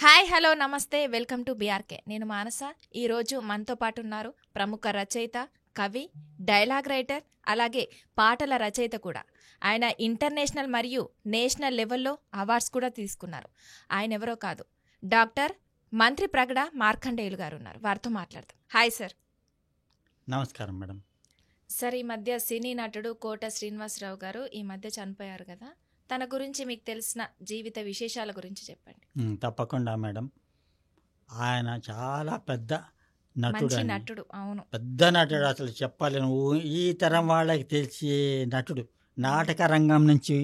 Hi hello నమస్తే welcome to BRK. నేను మానస. ఈరోజు మనతో పాటు ఉన్నారు ప్రముఖ రచయిత, కవి, డైలాగ్ రైటర్, అలాగే పాటల రచయిత కూడా. ఆయన ఇంటర్నేషనల్ మరియు నేషనల్ లెవెల్లో అవార్డ్స్ కూడా తీసుకున్నారు. ఆయన ఎవరో కాదు, డాక్టర్ మంత్రి ప్రగడ మార్కండేయులు గారు ఉన్నారు. వారితో మాట్లాడతాం. Hi sir. నమస్కారం మేడం. సార్, ఈ మధ్య సినీ నటుడు కోట శ్రీనివాసరావు గారు ఈ మధ్య చనిపోయారు కదా, తన గురించి మీకు తెలిసిన జీవిత విశేషాల గురించి చెప్పండి. తప్పకుండా మేడం. ఆయన చాలా పెద్ద నటుడు, మంచి నటుడు. అవును, పెద్ద నటుడు. అసలు చెప్పలేను, ఈ తరం వాళ్ళకి తెలిసే నటుడు. నాటక రంగం నుంచి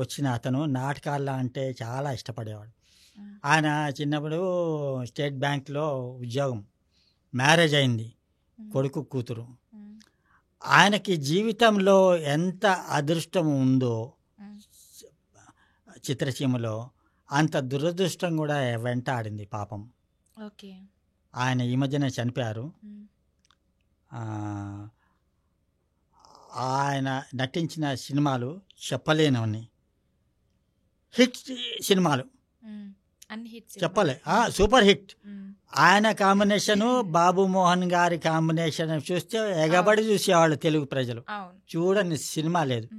వచ్చిన అతను నాటకాల్లో అంటే చాలా ఇష్టపడేవాడు. ఆయన చిన్నప్పుడు స్టేట్ బ్యాంక్లో ఉద్యోగం, మ్యారేజ్ అయింది, కొడుకు కూతురు. ఆయనకి జీవితంలో ఎంత అదృష్టం ఉందో చిత్రసీమలో, అంత దురదృష్టం కూడా వెంటాడింది పాపం. ఓకే. ఆయన ఈ మధ్యన చనిపోయారు. ఆయన నటించిన సినిమాలు చెప్పలేనవన్నీ హిట్ సినిమాలు, చెప్పలే, సూపర్ హిట్. ఆయన కాంబినేషను, బాబు మోహన్ గారి కాంబినేషన్ చూస్తే ఎగబడి చూసేవాళ్ళు తెలుగు ప్రజలు. చూడని సినిమా లేదు.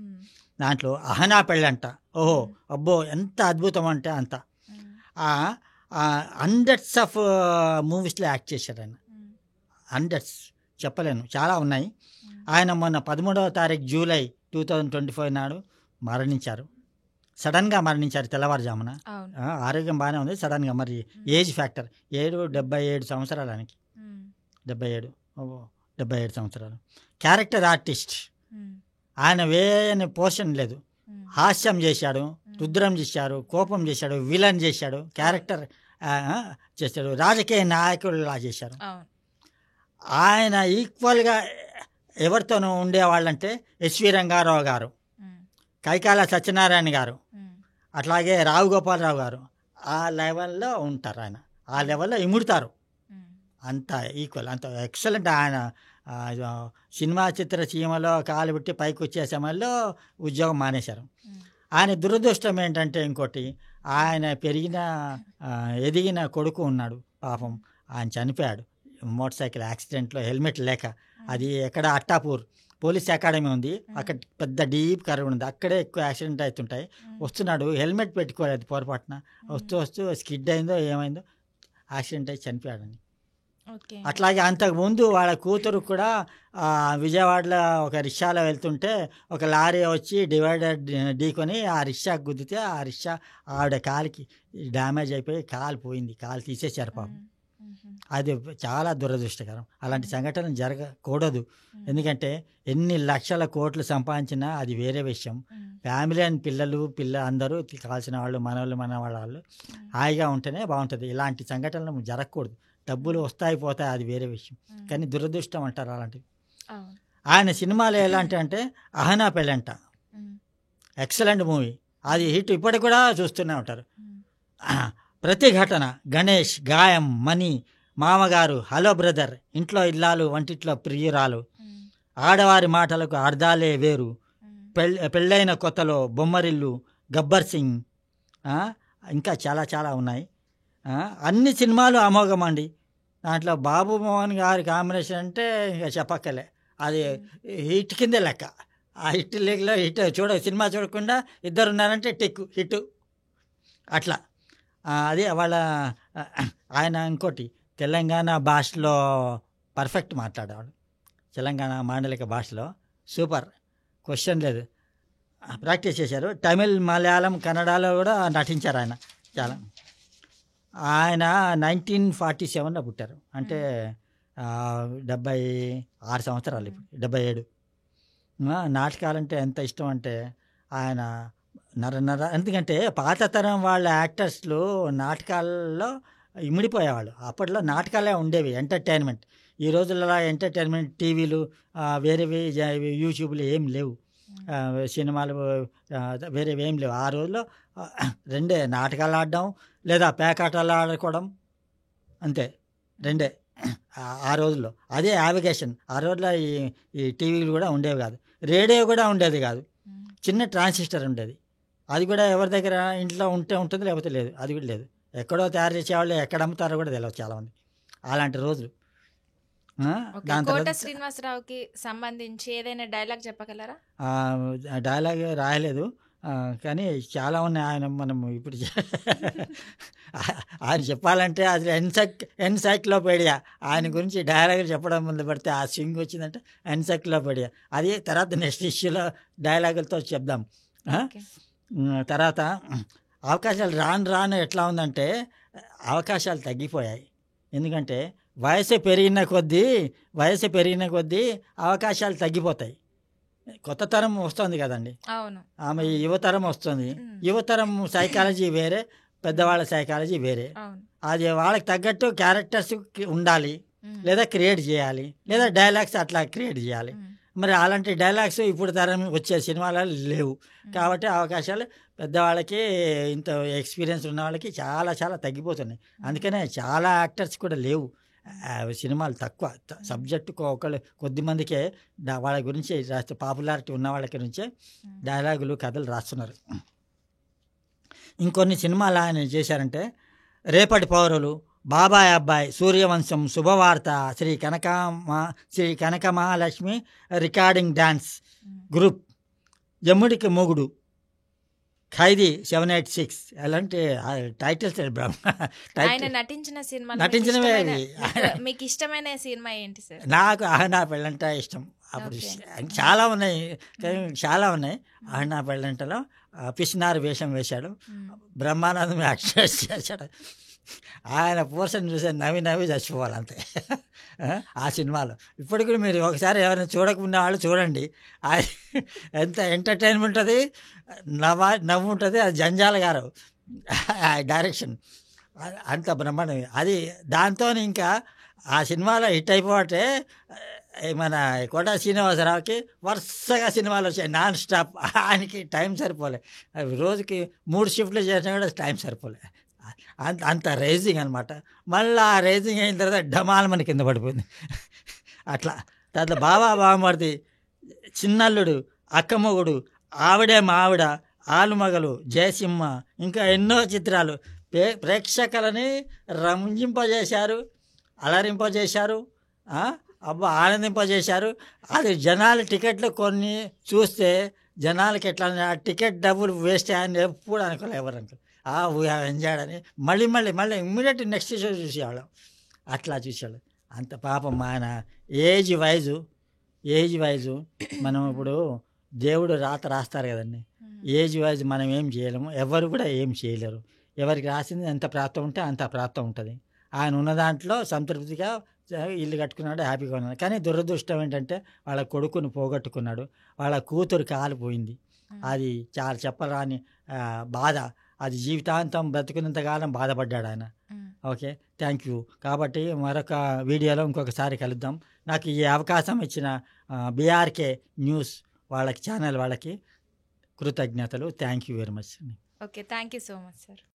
దాంట్లో అహనా పెళ్ళంట, ఓహో అబ్బో ఎంత అద్భుతం అంటే అంత. హండ్రెడ్స్ ఆఫ్ మూవీస్లో యాక్ట్ చేశారు ఆయన. హండ్రెడ్స్ చెప్పలేను, చాలా ఉన్నాయి. ఆయన మొన్న 13వ తారీఖు జూలై 2024 నాడు మరణించారు. సడన్గా మరణించారు తెల్లవారుజామున. ఆరోగ్యం బాగానే ఉంది, సడన్గా. మరి ఏజ్ ఫ్యాక్టర్ 77 సంవత్సరాలు ఆయనకి. 77 సంవత్సరాలు. Character artist. ఆయన వేయని పోషన్ లేదు. హాస్యం చేశాడు, రుద్రం చేశాడు, కోపం చేశాడు, విలన్ చేశాడు, క్యారెక్టర్ చేశాడు, రాజకీయ నాయకుడిలా చేశారు. ఆయన ఈక్వల్గా ఎవరితోనూ ఉండేవాళ్ళంటే ఎస్వి రంగారావు గారు, కైకాల సత్యనారాయణ గారు, అట్లాగే రావు గోపాలరావు గారు. ఆ లెవెల్లో ఉంటారు ఆయన, ఆ లెవెల్లో ఇముడుతారు. అంత ఈక్వల్, అంత ఎక్సలెంట్. ఆయన సినిమా చిత్రసీమలో కాలు పెట్టి పైకి వచ్చే సమయంలో ఉద్యోగం మానేశారు. ఆయన దురదృష్టం ఏంటంటే ఇంకోటి, ఆయన ఎదిగిన కొడుకు ఉన్నాడు పాపం, ఆయన చనిపోయాడు మోటార్ సైకిల్ యాక్సిడెంట్లో, హెల్మెట్ లేక. అది ఎక్కడ, అట్టాపూర్ పోలీస్ అకాడమీ ఉంది, అక్కడ పెద్ద డీప్ కర్వ్ ఉంది, అక్కడే ఎక్కువ యాక్సిడెంట్ అవుతుంటాయి. వస్తున్నాడు, హెల్మెట్ పెట్టుకోలేదు, పొరపాటున వస్తూ స్కిడ్ అయిందో ఏమైందో యాక్సిడెంట్ అయి చనిపోయాడని. అట్లాగే అంతకుముందు వాళ్ళ కూతురు కూడా విజయవాడలో ఒక రిక్షాలో వెళ్తుంటే ఒక లారీ వచ్చి డివైడర్ ఢీకొని ఆ రిక్షాకు గుద్దితే ఆ రిక్షా ఆవిడ కాలికి డ్యామేజ్ అయిపోయి కాలు పోయింది, కాలు తీసేశారు పాపం. అది చాలా దురదృష్టకరం. అలాంటి సంఘటనలు జరగకూడదు. ఎందుకంటే ఎన్ని లక్షల కోట్లు సంపాదించినా అది వేరే విషయం. ఫ్యామిలీ అండ్ పిల్లలు అందరూ కావాల్సిన వాళ్ళు, మన వాళ్ళు హాయిగా ఉంటేనే బాగుంటుంది. ఇలాంటి సంఘటనలు జరగకూడదు. డబ్బులు వస్తాయి పోతాయి, అది వేరే విషయం, కానీ దురదృష్టం అంటారు అలాంటివి. ఆయన సినిమాలు ఎలాంటి అంటే అహనా పెళ్ళంట, ఎక్సలెంట్ మూవీ, అది హిట్, ఇప్పటికి కూడా చూస్తూనే ఉంటారు. ప్రతిఘటన, గణేష్, గాయం, మణి, మామగారు, హలో బ్రదర్, ఇంట్లో ఇల్లాలు, వంటిట్లో ప్రియురాలు, ఆడవారి మాటలకు అర్థాలే వేరు, పెళ్ళైన కొత్తలో, బొమ్మరిల్లు, గబ్బర్ సింగ్, ఇంకా చాలా చాలా ఉన్నాయి. అన్ని సినిమాలు అమోఘం అండి. దాంట్లో బాబు మోహన్ గారి కాంబినేషన్ అంటే ఇంకా చెప్పక్కలే, అది హిట్ కిందే లెక్క. ఆ హిట్ లెక్కలో హిట్. సినిమా చూడకుండా ఇద్దరు ఉన్నారంటే హిట్ అట్లా. అది వాళ్ళ ఆయన. ఇంకోటి, తెలంగాణ భాషలో పర్ఫెక్ట్ మాట్లాడేవాడు, తెలంగాణ మాండలిక భాషలో సూపర్, క్వశ్చన్ లేదు. ప్రాక్టీస్ చేశారు. తమిళ్, మలయాళం, కన్నడలో కూడా నటించారు ఆయన చాలా. ఆయన 1947లో పుట్టారు, అంటే 76 సంవత్సరాలు, ఇప్పుడు 77. నాటకాలంటే ఎంత ఇష్టం అంటే ఆయన ఎందుకంటే పాత తరం వాళ్ళ యాక్టర్స్లు నాటకాల్లో ఇమిడిపోయేవాళ్ళు. అప్పట్లో నాటకాలే ఉండేవి, ఎంటర్టైన్మెంట్. ఈ రోజుల్లో ఎంటర్టైన్మెంట్ టీవీలు, వేరేవి యూట్యూబ్లు ఏం లేవు, సినిమాలు వేరేవి ఏం లేవు. ఆ రోజుల్లో రెండే, నాటకాలు ఆడడం లేదా పేకాటాలు ఆడుకోవడం, అంతే, రెండే ఆ రోజుల్లో. అదే యావిగేషన్. ఆ రోజుల్లో ఈ టీవీలు కూడా ఉండేవి కాదు, రేడియో కూడా ఉండేది కాదు, చిన్న ట్రాన్సిస్టర్ ఉండేది. అది కూడా ఎవరి దగ్గర ఇంట్లో ఉంటే ఉంటుంది, లేకపోతే లేదు, అది కూడా లేదు. ఎక్కడో తయారు చేసేవాళ్ళు ఎక్కడ అమ్ముతారో కూడా తెలియదు చాలామంది. అలాంటి రోజులు. ఓకే, దాని కోట తర్వాత శ్రీనివాసరావుకి సంబంధించి ఏదైనా డైలాగ్ చెప్పగలరా? డైలాగ్ రాయలేదు, కానీ చాలా ఉన్నాయి. ఆయన మనం ఇప్పుడు ఆయన చెప్పాలంటే అది ఎన్సైక్లోపీడియా. ఆయన గురించి డైలాగులు చెప్పడం మొదలు పెడితే ఆ స్వింగ్ వచ్చిందంటే ఎన్సైక్లోపీడియా. అది తర్వాత నెక్స్ట్ ఇష్యూలో డైలాగులతో చెప్దాం. ఓకే. తర్వాత అవకాశాలు రాను రాను ఎట్లా ఉందంటే అవకాశాలు తగ్గిపోయాయి. ఎందుకంటే వయసు పెరిగిన కొద్దీ అవకాశాలు తగ్గిపోతాయి. కొత్త తరం వస్తుంది కదండి, అవును. ఆమె యువతరం వస్తుంది. యువతరం సైకాలజీ వేరే, పెద్దవాళ్ళ సైకాలజీ వేరే. అవును. అది వాళ్ళకి తగ్గట్టు క్యారెక్టర్స్ ఉండాలి, లేదా క్రియేట్ చేయాలి, లేదా డైలాగ్స్ అట్లా క్రియేట్ చేయాలి. మరి అలాంటి డైలాగ్స్ ఇప్పుడు తరం వచ్చే సినిమాలలో లేవు. కాబట్టి అవకాశాలు పెద్దవాళ్ళకి, ఇంత ఎక్స్పీరియన్స్ ఉన్న వాళ్ళకి చాలా చాలా తగ్గిపోతున్నాయి. అందుకనే చాలా యాక్టర్స్ కూడా లేవు, సినిమాలు తక్కువ. సబ్జెక్టు ఒకళ్ళు కొద్ది మందికే వాళ్ళ గురించి రాస్తే, పాపులారిటీ ఉన్న వాళ్ళకి నుంచే డైలాగులు కథలు రాస్తున్నారు. ఇంకొన్ని సినిమాలు ఆయన చేశారంటే రేపటి పౌరులు, బాబాయ్ Abbayi, Suryavamsam, Subhavartha, Sri Kanakamahalakshmi recording dance group, Yamudiki Mogudu, Khaidi 786 అలాంటి టైటిల్స్. ఆయన నటించిన సినిమా నటించినవే అవి. మీకు ఇష్టమైన సినిమా ఏంటి సార్? నాకు నా పెళ్ళంట ఇష్టం. అప్పుడు చాలా ఉన్నాయి, నా పెళ్ళంటలో పిసినారు వేషం వేశాడు, బ్రహ్మానందం యాక్ట్ చేశాడు. ఆయన పోర్షన్ చూసే నవ్వి చచ్చిపోవాలంతే ఆ సినిమాలో. ఇప్పటికి కూడా మీరు ఒకసారి ఎవరైనా చూడకుండా వాళ్ళు చూడండి, ఎంత ఎంటర్టైన్మెంట్ ఉంటుంది, నవ్వు ఉంటుంది. అది జంజాల గారు డైరెక్షన్, అంత బ్రహ్మాండం అది. దాంతో ఇంకా ఆ సినిమాలో హిట్ అయిపోతే మన కోట శ్రీనివాసరావుకి వరుసగా సినిమాలు వచ్చాయి నాన్ స్టాప్. ఆయనకి టైం సరిపోలే, రోజుకి 3 షిఫ్ట్లు చేసినా కూడా టైం సరిపోలే. అంత రేజింగ్ అనమాట. మళ్ళీ ఆ రేజింగ్ అయిన తర్వాత డమాల్ మన కింద పడిపోయింది. అట్లా తర్వాత బావమరిది, చిన్నల్లుడు, అక్కమొగుడు, ఆవిడే మావిడ, ఆలుమగలు, జయసింహ, ఇంకా ఎన్నో చిత్రాలు ప్రేక్షకులని రంజింపజేశారు, అలరింపజేశారు, ఆనందింపజేశారు. అది జనాలు టికెట్లు కొన్ని చూస్తే జనాలకి ఎట్లా టికెట్ డబ్బులు వేస్ట్ అయ్యాయని ఎప్పుడు అనుకోలే, ఎవరు అనుకోలేదు. ఎంజాయ్ అని మళ్ళీ ఇమ్మీడియట్ నెక్స్ట్ షో చూసేవాళ్ళం. అట్లా చూసేవాళ్ళం. అంత పాపం ఆయన ఏజ్ వైజు మనం ఇప్పుడు దేవుడు రాస్తారు కదండి, ఏజ్ వైజ్ మనం ఏం చేయలేము, ఎవరు కూడా ఏం చేయలేరు. ఎవరికి రాసింది ఎంత ప్రాప్తం ఉంటే అంత ప్రాప్తం ఉంటుంది. ఆయన ఉన్న దాంట్లో సంతృప్తిగా ఇల్లు కట్టుకున్నాడు, హ్యాపీగా ఉన్నాడు. కానీ దురదృష్టం ఏంటంటే వాళ్ళ కొడుకుని పోగొట్టుకున్నాడు, వాళ్ళ కూతురు కాలిపోయింది. అది చాలా చెప్పరాని బాధ. అది జీవితాంతం బ్రతుకున్నంతకాలం బాధపడ్డాడు ఆయన. Okay, thank you. కాబట్టి మరొక వీడియోలో ఇంకొకసారి కలుద్దాం. నాకు ఈ అవకాశం ఇచ్చిన బీఆర్కే న్యూస్ ఛానల్ వాళ్ళకి కృతజ్ఞతలు. Thank you very much. Okay, thank you so much sir.